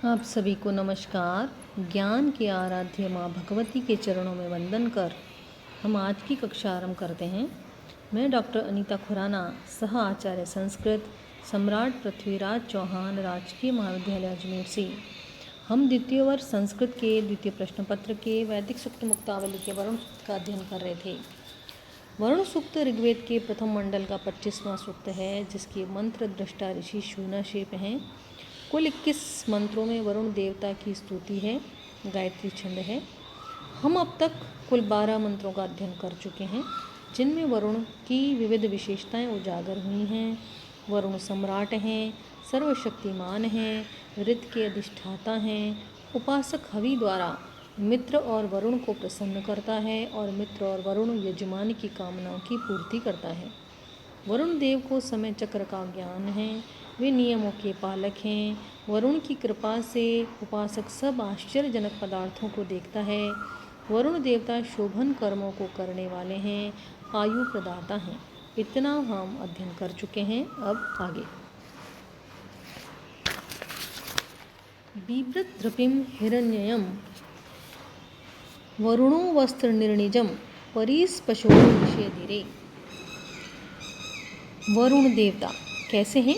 आप सभी को नमस्कार। ज्ञान की आराध्य माँ भगवती के चरणों में वंदन कर हम आज की कक्षा आरंभ करते हैं। मैं डॉक्टर अनीता खुराना, सह आचार्य संस्कृत, सम्राट पृथ्वीराज चौहान राजकीय महाविद्यालय अजमेर से। हम द्वितीय वर्ष संस्कृत के द्वितीय प्रश्न पत्र के वैदिक सूक्त मुक्तावली के वरुण सूक्त का अध्ययन कर रहे थे। वरुण सूक्त ऋग्वेद के प्रथम मंडल का 25वां सूक्त है, जिसके मंत्र दृष्टा ऋषि शून्यशेप हैं। कुल 21 मंत्रों में वरुण देवता की स्तुति है, गायत्री छंद है। हम अब तक कुल 12 मंत्रों का अध्ययन कर चुके हैं, जिनमें वरुण की विविध विशेषताएं उजागर हुई हैं। वरुण सम्राट हैं, सर्वशक्तिमान हैं, ऋत के अधिष्ठाता हैं। उपासक हवि द्वारा मित्र और वरुण को प्रसन्न करता है और मित्र और वरुण यजमान की कामनाओं की पूर्ति करता है। वरुण देव को समय चक्र का ज्ञान है, वे नियमों के पालक हैं। वरुण की कृपा से उपासक सब आश्चर्यजनक पदार्थों को देखता है। वरुण देवता शोभन कर्मों को करने वाले हैं, आयु प्रदाता हैं। इतना हम अध्ययन कर चुके हैं। अब आगे। बिभ्रत द्रपिम हिरण्ययम वरुणो वस्त्र निर्णिजम परिस्पशो निषेधिरे। वरुण देवता कैसे हैं?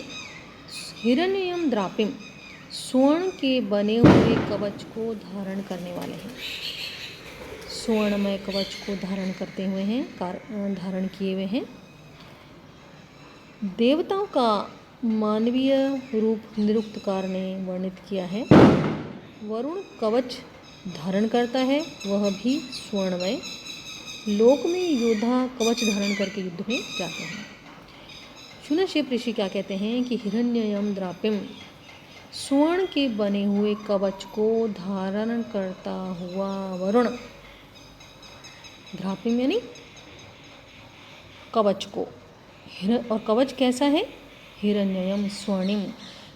हिरण्ययम द्रापिम, स्वर्ण के बने हुए कवच को धारण करने वाले हैं। स्वर्णमय कवच को धारण करते हुए हैं, धारण किए हुए हैं। देवताओं का मानवीय रूप निरुक्तकार ने वर्णित किया है। वरुण कवच धारण करता है, वह भी स्वर्णमय। लोक में योद्धा कवच धारण करके युद्ध में जाते हैं। शून्यशेप ऋषि क्या कहते हैं कि हिरण्ययम द्रापिम, स्वर्ण के बने हुए कवच को धारण करता हुआ वरुण, द्रापिम यानी कवच को, और कवच कैसा है? हिरण्ययम स्वर्णिम,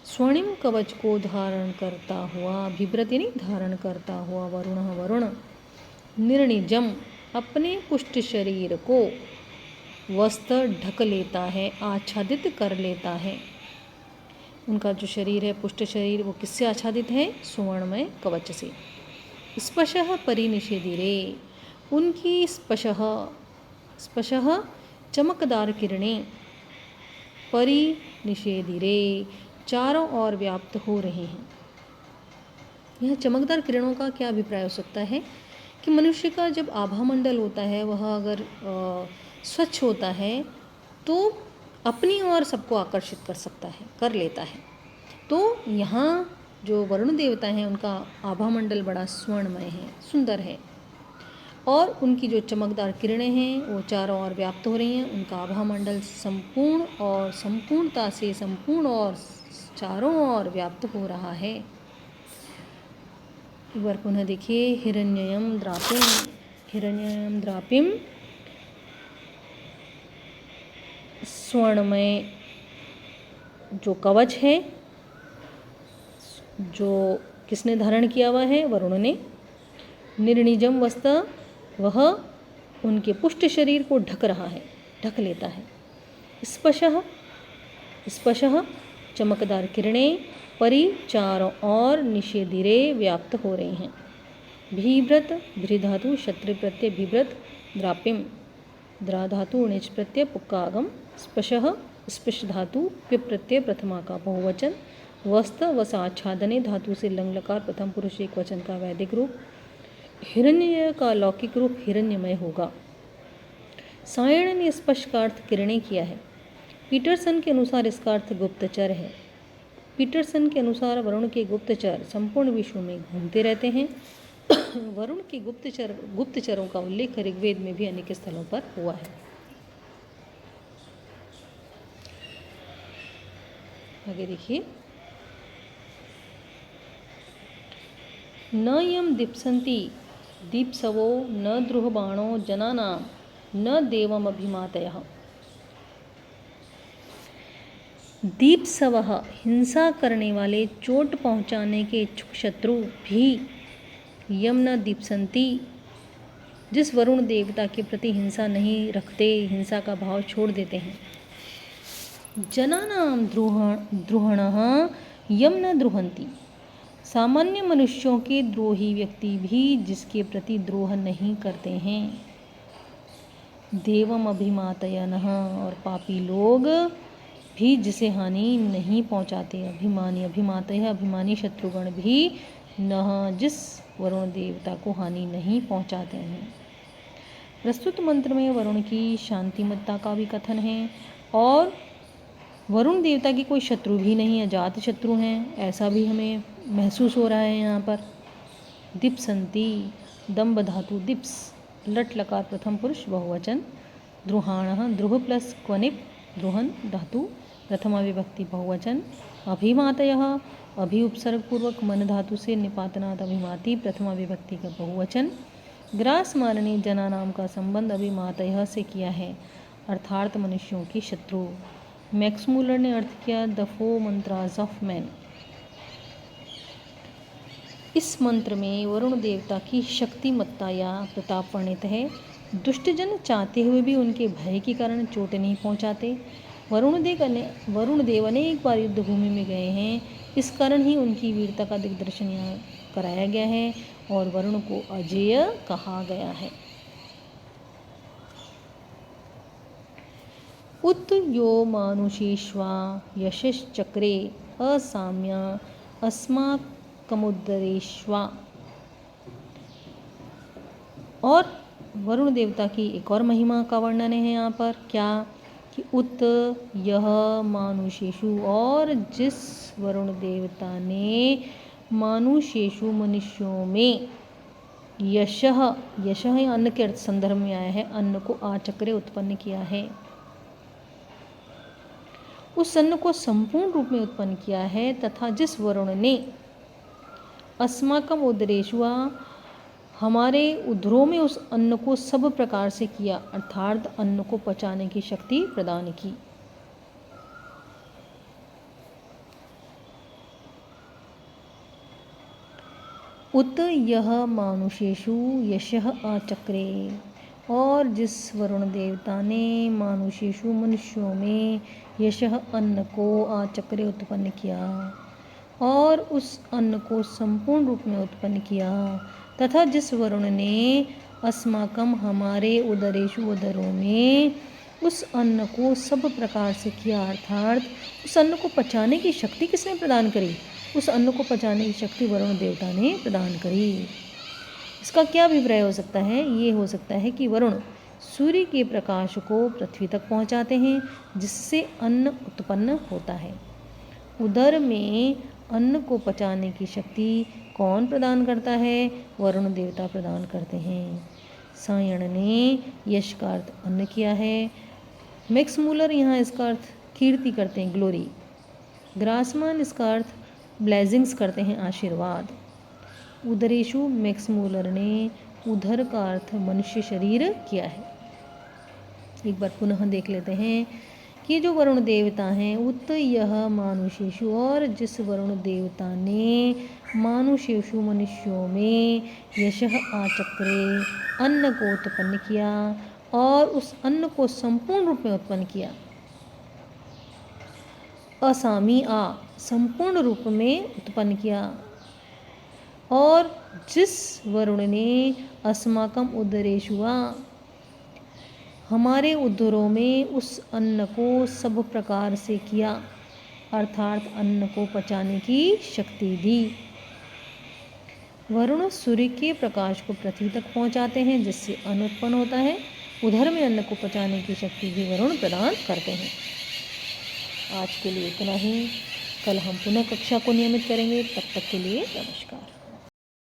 स्वर्णिम कवच को धारण करता हुआ, बिभ्रत यानी धारण करता हुआ वरुण निर्णिजम, अपने पुष्ट शरीर को वस्त्र ढक लेता है, आच्छादित कर लेता है। उनका जो शरीर है, पुष्ट शरीर, वो किससे आच्छादित है? सुवर्णमय कवच से। स्पशः परिनिषेधिरे, उनकी स्पशः चमकदार किरणें परिनिषेधिरे, चारों ओर व्याप्त हो रही हैं। यह चमकदार किरणों का क्या अभिप्राय हो सकता है कि मनुष्य का जब आभामंडल होता है, वह अगर स्वच्छ होता है तो अपनी ओर सबको आकर्षित कर लेता है। तो यहाँ जो वरुण देवता हैं, उनका आभामंडल बड़ा स्वर्णमय है, सुंदर है, और उनकी जो चमकदार किरणें हैं वो चारों ओर व्याप्त हो रही हैं। उनका आभामंडल संपूर्ण और संपूर्णता से संपूर्ण और चारों ओर व्याप्त हो रहा है। एक बार पुनः देखिए। हिरण्ययम द्रापिम, स्वर्णमय जो कवच है, जो किसने धारण किया हुआ है? वरुण ने। निर्णिजम वस्त्र, वह उनके पुष्ट शरीर को ढक रहा है, ढक लेता है। स्पशः चमकदार किरणें परि चारों और निषेधिरे व्याप्त हो रही हैं। भीभ्रत भ्रीधातु क्षत्रि प्रत्यय भीभ्रत द्रापिम, द्रा धातु णिच प्रत्यय पुक्कागम, स्पशः स्पश धातु पिप प्रत्यय प्रथमा का बहुवचन, वस्त्र वसाच्छादने धातु से लंग लकार प्रथम पुरुष एक वचन का वैदिक रूप। हिरण्य का लौकिक रूप हिरण्यमय होगा। सायण ने स्पश का अर्थ किरणें किया है। पीटरसन के अनुसार इसका अर्थ गुप्तचर है। पीटरसन के अनुसार वरुण के गुप्तचर संपूर्ण विश्व में घूमते रहते हैं। वरुण के गुप्तचरों का उल्लेख ऋग्वेद में भी अनेक स्थलों पर हुआ है। आगे देखिए। न यम दीप्सन्ति दीप्सवो न द्रुहबाणो जनानां न देवमभिमातयः। दीप्सवः, हिंसा करने वाले, चोट पहुंचाने के इच्छुक शत्रु भी यम न दीप्सन्ति, जिस वरुण देवता के प्रति हिंसा नहीं रखते, हिंसा का भाव छोड़ देते हैं। जनानां द्रुहणः यम न द्रुहन्ति, सामान्य मनुष्यों के द्रोही व्यक्ति भी जिसके प्रति द्रोह नहीं करते हैं। देवम अभिमातयनः, और पापी लोग भी जिसे हानि नहीं पहुंचाते। अभिमानी, अभिमातय अभिमानी शत्रुगण भी न, जिस वरुण देवता को हानि नहीं पहुंचाते हैं। प्रस्तुत मंत्र में वरुण की शांतिमत्ता का भी कथन है और वरुण देवता की कोई शत्रु भी नहीं, अजात शत्रु हैं ऐसा भी हमें महसूस हो रहा है यहाँ पर। दीप्संती, दम्भ धातु दिप्स, लट लकार प्रथम पुरुष बहुवचन, द्रुहाण ध्रुव प्लस क्वनिप द्रुहन धातु प्रथमा विभक्ति बहुवचन, अभिमातय अभि उपसर्ग पूर्वक मन धातु से निपातनात् अभिमाति प्रथमा विभक्ति का बहुवचन। ग्रासमान ने जना नाम का संबंध अभिमातय से किया है अर्थात मनुष्यों की शत्रु। मैक्स मूलर ने अर्थ किया the four mantras of man. इस मंत्र में वरुण देवता की शक्तिमत्ता या प्रताप वर्णित है। दुष्टजन चाहते हुए भी उनके भय के कारण चोट नहीं पहुंचाते। वरुण देव अनेक बार युद्ध भूमि में गए हैं, इस कारण ही उनकी वीरता का दिग्दर्शन यहाँ कराया गया है और वरुण को अजेय कहा गया है। उत यो मानुषेष्वा यशश्चक्रे असाम्या अस्माकमुदरेष्वा। और वरुण देवता की एक और महिमा का वर्णन है यहाँ पर, क्या कि उत यह मानुषेषु, और जिस वरुण देवता ने मानुषेषु मनुष्यों में यशः, यशः अन्न के अर्थ संदर्भ में आया है, अन्न को आचक्रे उत्पन्न किया है, उस अन्न को संपूर्ण रूप में उत्पन्न किया है, तथा जिस वरुण ने अस्माकम उदरेशुआ हमारे उदरों में उस अन्न को सब प्रकार से किया अर्थात अन्न को पचाने की शक्ति प्रदान की। उत यह मानुषेषु यशः आचक्रे, और जिस वरुण देवता ने मानुषेषु मनुष्यों में यशः अन्न को आचक्रे उत्पन्न किया और उस अन्न को संपूर्ण रूप में उत्पन्न किया, तथा जिस वरुण ने अस्माकम हमारे उदरेषु उदरों में उस अन्न को सब प्रकार से किया अर्थात उस अन्न को पचाने की शक्ति किसने प्रदान करी? उस अन्न को पचाने की शक्ति वरुण देवता ने प्रदान करी। इसका क्या अभिप्राय हो सकता है? ये हो सकता है कि वरुण सूर्य के प्रकाश को पृथ्वी तक पहुंचाते हैं जिससे अन्न उत्पन्न होता है। उदर में अन्न को पचाने की शक्ति कौन प्रदान करता है? वरुण देवता प्रदान करते हैं। सायण ने यश का अर्थ अन्न किया है। मैक्स मूलर यहाँ इसका अर्थ कीर्ति करते हैं, ग्लोरी। ग्रासमान इसका अर्थ ब्लेसिंग्स करते हैं, आशीर्वाद। उदरेशु मैक्स मूलर ने उधर का अर्थ मनुष्य शरीर किया है। एक बार पुनः देख लेते हैं कि जो वरुण देवता हैं उत यह मानुषेषु, और जिस वरुण देवता ने मानुषेषु मनुष्यों में यशः आचक्रे अन्न को उत्पन्न किया और उस अन्न को संपूर्ण रूप में उत्पन्न किया। असामी आ संपूर्ण रूप में उत्पन्न किया। और जिस वरुण ने अस्माकम उदरेशुआ हमारे उदरों में उस अन्न को सब प्रकार से किया अर्थात अन्न को पचाने की शक्ति दी। वरुण सूर्य के प्रकाश को पृथ्वी तक पहुंचाते हैं जिससे अन्न उत्पन्न होता है। उधर में अन्न को पचाने की शक्ति भी वरुण प्रदान करते हैं। आज के लिए इतना ही। कल हम पुनः कक्षा को नियमित करेंगे। तब तक के लिए नमस्कार।